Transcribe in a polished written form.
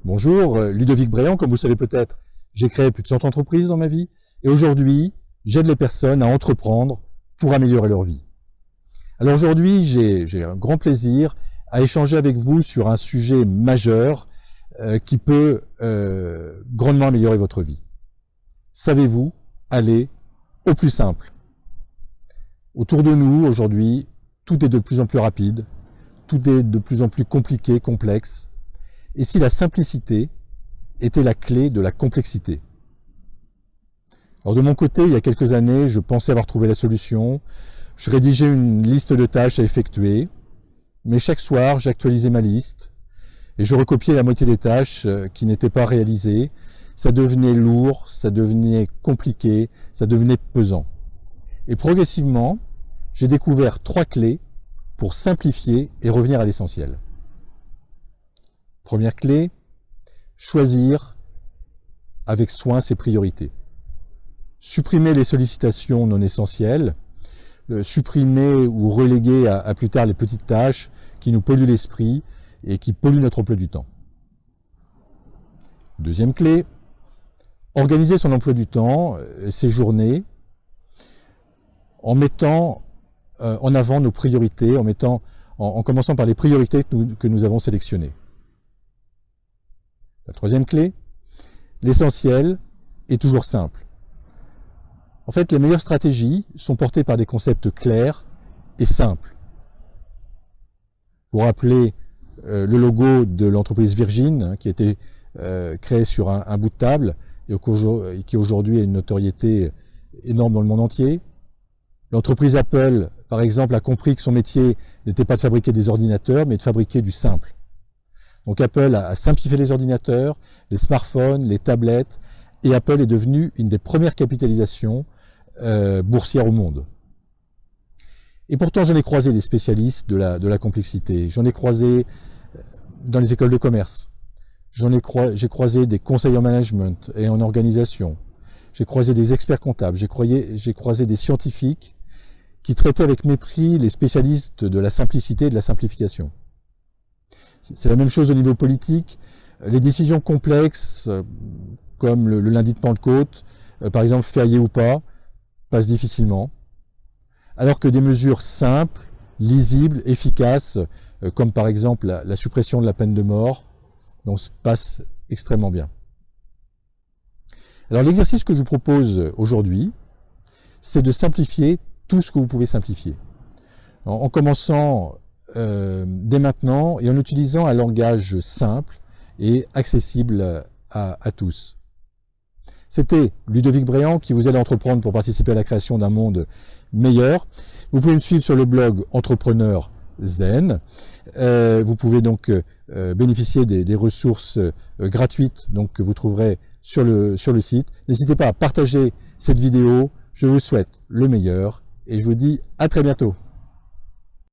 Bonjour, Ludovic Bréant, comme vous le savez peut-être, j'ai créé plus de 100 entreprises dans ma vie et aujourd'hui, j'aide les personnes à entreprendre pour améliorer leur vie. Alors aujourd'hui, j'ai un grand plaisir à échanger avec vous sur un sujet majeur qui peut grandement améliorer votre vie. Savez-vous aller au plus simple? Autour de nous, aujourd'hui, tout est de plus en plus rapide, tout est de plus en plus compliqué, complexe. Et si la simplicité était la clé de la complexité? Alors de mon côté, il y a quelques années, je pensais avoir trouvé la solution. Je rédigeais une liste de tâches à effectuer, mais chaque soir, j'actualisais ma liste et je recopiais la moitié des tâches qui n'étaient pas réalisées. Ça devenait lourd, ça devenait compliqué, ça devenait pesant. Et progressivement, j'ai découvert 3 clés pour simplifier et revenir à l'essentiel. Première clé, choisir avec soin ses priorités. Supprimer les sollicitations non essentielles, supprimer ou reléguer à plus tard les petites tâches qui nous polluent l'esprit et qui polluent notre emploi du temps. Deuxième clé, organiser son emploi du temps, ses journées, en mettant en avant nos priorités, en commençant par les priorités que nous avons sélectionnées. La troisième clé, l'essentiel est toujours simple. En fait, les meilleures stratégies sont portées par des concepts clairs et simples. Vous vous rappelez le logo de l'entreprise Virgin, qui a été créé sur un bout de table et qui aujourd'hui a une notoriété énorme dans le monde entier. L'entreprise Apple, par exemple, a compris que son métier n'était pas de fabriquer des ordinateurs, mais de fabriquer du simple. Donc Apple a simplifié les ordinateurs, les smartphones, les tablettes, et Apple est devenu une des premières capitalisations boursières au monde. Et pourtant, j'en ai croisé des spécialistes de la complexité. J'en ai croisé dans les écoles de commerce. J'ai croisé des conseillers en management et en organisation. J'ai croisé des experts comptables. J'ai croisé des scientifiques qui traitaient avec mépris les spécialistes de la simplicité et de la simplification. C'est la même chose au niveau politique. Les décisions complexes, comme le lundi de Pentecôte, par exemple férié ou pas, passent difficilement. Alors que des mesures simples, lisibles, efficaces, comme par exemple la suppression de la peine de mort, passent extrêmement bien. Alors l'exercice que je vous propose aujourd'hui, c'est de simplifier tout ce que vous pouvez simplifier. En commençant dès maintenant et en utilisant un langage simple et accessible à tous. C'était Ludovic Bréant qui vous aide à entreprendre pour participer à la création d'un monde meilleur. Vous pouvez me suivre sur le blog Entrepreneur Zen. Vous pouvez donc bénéficier des ressources gratuites que vous trouverez sur le site. N'hésitez pas à partager cette vidéo. Je vous souhaite le meilleur et je vous dis à très bientôt.